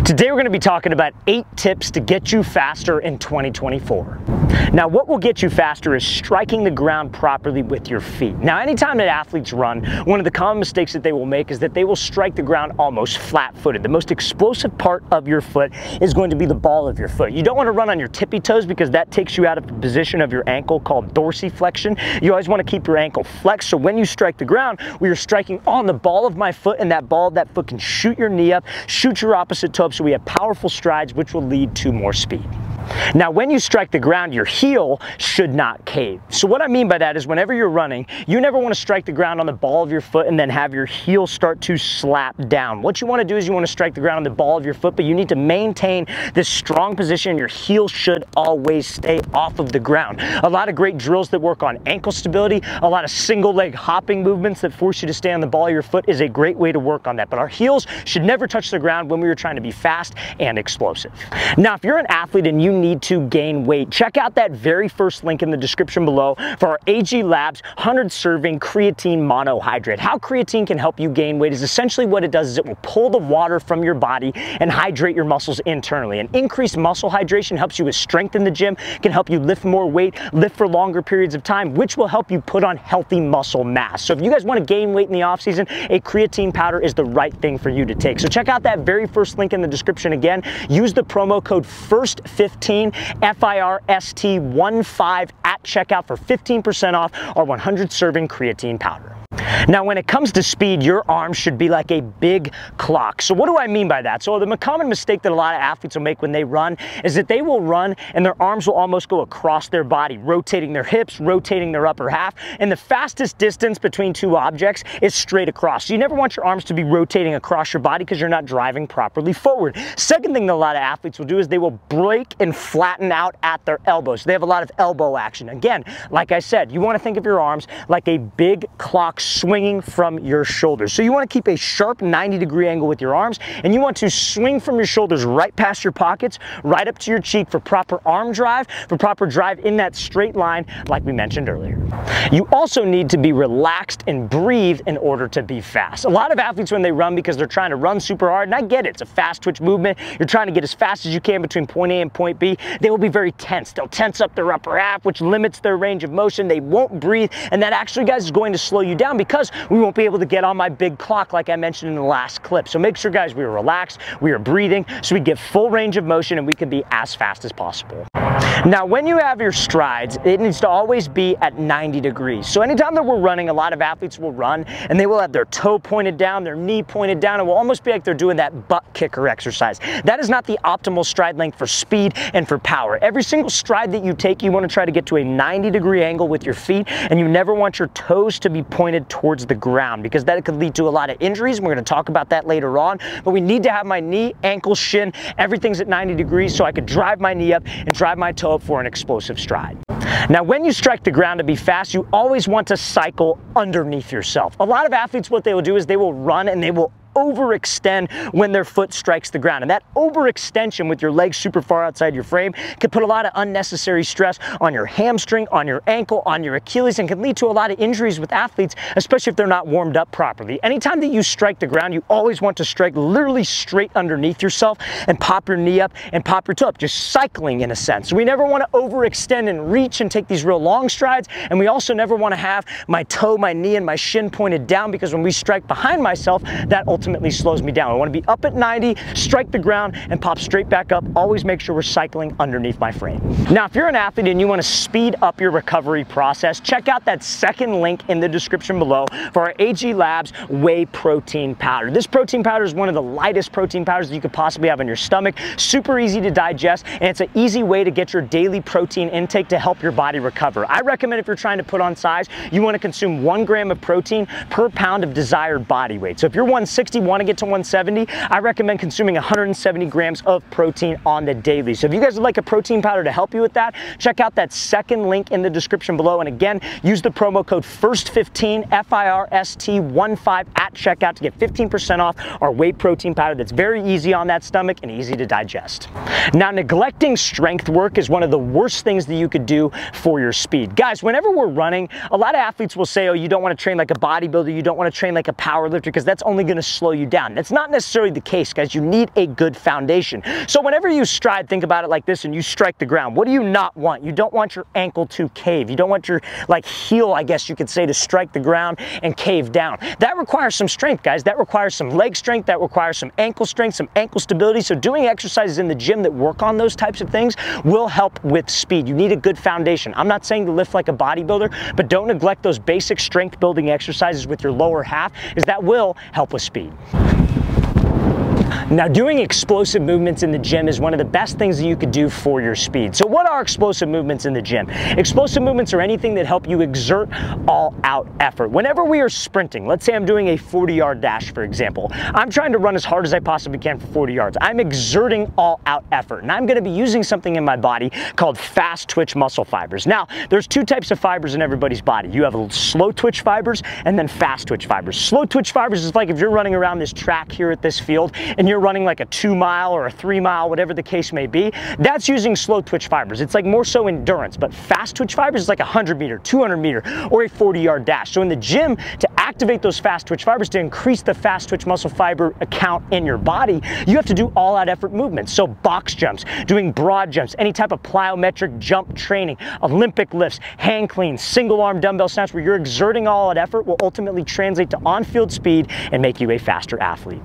Today we're going to be talking about 8 tips to get you faster in 2024. Now what will get you faster is striking the ground properly with your feet. Now anytime that athletes run, one of the common mistakes that they will make is that they will strike the ground almost flat-footed. The most explosive part of your foot is going to be the ball of your foot. You don't want to run on your tippy toes because that takes you out of the position of your ankle called dorsiflexion. You always want to keep your ankle flexed, so when you strike the ground, we are striking on the ball of my foot, and that ball of that foot can shoot your knee up, shoot your opposite toe up, so we have powerful strides which will lead to more speed. Now when you strike the ground, your heel should not cave. So what I mean by that is whenever you're running, you never want to strike the ground on the ball of your foot and then have your heel start to slap down. What you want to do is you want to strike the ground on the ball of your foot, but you need to maintain this strong position. Your heel should always stay off of the ground. A lot of great drills that work on ankle stability, a lot of single leg hopping movements that force you to stay on the ball of your foot is a great way to work on that. But our heels should never touch the ground when we are trying to be fast and explosive. Now if you're an athlete and you need to gain weight, check out that very first link in the description below for our AG Labs 100 serving creatine monohydrate. How creatine can help you gain weight is essentially what it does is it will pull the water from your body and hydrate your muscles internally. And increased muscle hydration helps you with strength in the gym, can help you lift more weight, lift for longer periods of time, which will help you put on healthy muscle mass. So if you guys want to gain weight in the off season, a creatine powder is the right thing for you to take. So check out that very first link in the description again. Use the promo code FIRST15 FIRST15 at checkout for 15% off our 100 serving creatine powder. Now when it comes to speed, your arms should be like a big clock. So what do I mean by that? So the common mistake that a lot of athletes will make when they run is that they will run and their arms will almost go across their body, rotating their hips, rotating their upper half, and the fastest distance between two objects is straight across. So you never want your arms to be rotating across your body because you're not driving properly forward. Second thing that a lot of athletes will do is they will break and flatten out at their elbows. They have a lot of elbow action. Again, like I said, you want to think of your arms like a big clock swinging from your shoulders. So you want to keep a sharp 90-degree angle with your arms, and you want to swing from your shoulders right past your pockets, right up to your cheek for proper arm drive, for proper drive in that straight line like we mentioned earlier. You also need to be relaxed and breathe in order to be fast. A lot of athletes when they run because they're trying to run super hard, and I get it, it's a fast twitch movement, you're trying to get as fast as you can between point A and point B, they will be very tense. They'll tense up their upper half, which limits their range of motion. They won't breathe, and that actually, guys, is going to slow you down because we won't be able to get on my big clock like I mentioned in the last clip. So make sure, guys, we are relaxed, we are breathing, so we get full range of motion and we can be as fast as possible. Now, when you have your strides, it needs to always be at 90 degrees. So anytime that we're running, a lot of athletes will run and they will have their toe pointed down, their knee pointed down, and will almost be like they're doing that butt kicker exercise. That is not the optimal stride length for speed and for power. Every single stride that you take, you want to try to get to a 90-degree angle with your feet, and you never want your toes to be pointed towards the ground because that could lead to a lot of injuries. We're going to talk about that later on, but we need to have my knee, ankle, shin, everything's at 90 degrees so I could drive my knee up and drive my toe up for an explosive stride. Now when you strike the ground to be fast, you always want to cycle underneath yourself. A lot of athletes, what they will do is they will run and they will overextend when their foot strikes the ground. And that overextension with your legs super far outside your frame can put a lot of unnecessary stress on your hamstring, on your ankle, on your Achilles, and can lead to a lot of injuries with athletes, especially if they're not warmed up properly. Anytime that you strike the ground, you always want to strike literally straight underneath yourself and pop your knee up and pop your toe up, just cycling in a sense. So we never want to overextend and reach and take these real long strides, and we also never want to have my toe, my knee, and my shin pointed down because when we strike behind myself, that ultimately slows me down. I want to be up at 90, strike the ground, and pop straight back up. Always make sure we're cycling underneath my frame. Now, if you're an athlete and you want to speed up your recovery process, check out that second link in the description below for our AG Labs Whey protein powder. This protein powder is one of the lightest protein powders that you could possibly have in your stomach. Super easy to digest, and it's an easy way to get your daily protein intake to help your body recover. I recommend if you're trying to put on size, you want to consume 1 gram of protein per pound of desired body weight. So if you're 160, want to get to 170, I recommend consuming 170 grams of protein on the daily. So if you guys would like a protein powder to help you with that, check out that second link in the description below. And again, use the promo code FIRST15 FIRST15 at checkout to get 15% off our whey protein powder that's very easy on that stomach and easy to digest. Now, neglecting strength work is one of the worst things that you could do for your speed. Guys, whenever we're running, a lot of athletes will say, oh, you don't want to train like a bodybuilder, you don't want to train like a power lifter because that's only going to slow slow you down. That's not necessarily the case, guys. You need a good foundation. So whenever you stride, think about it like this, and you strike the ground, what do you not want? You don't want your ankle to cave. You don't want your heel, I guess you could say, to strike the ground and cave down. That requires some strength, guys. That requires some leg strength. That requires some ankle strength, some ankle stability. So doing exercises in the gym that work on those types of things will help with speed. You need a good foundation. I'm not saying to lift like a bodybuilder, but don't neglect those basic strength building exercises with your lower half, as that will help with speed. Now, doing explosive movements in the gym is one of the best things that you could do for your speed. So what are explosive movements in the gym? Explosive movements are anything that help you exert all-out effort. Whenever we are sprinting, let's say I'm doing a 40-yard dash, for example, I'm trying to run as hard as I possibly can for 40 yards. I'm exerting all-out effort, and I'm going to be using something in my body called fast twitch muscle fibers. Now, there's two types of fibers in everybody's body. You have slow twitch fibers and then fast twitch fibers. Slow twitch fibers is like if you're running around this track here at this field and you're running like a 2-mile or a 3-mile, whatever the case may be, that's using slow twitch fibers. It's like more so endurance, but fast twitch fibers is like a 100-meter, 200-meter, or a 40-yard dash. So in the gym, to activate those fast twitch fibers, to increase the fast twitch muscle fiber count in your body, you have to do all-out effort movements. So box jumps, doing broad jumps, any type of plyometric jump training, Olympic lifts, hang cleans, single arm dumbbell snatch, where you're exerting all-out effort will ultimately translate to on-field speed and make you a faster athlete.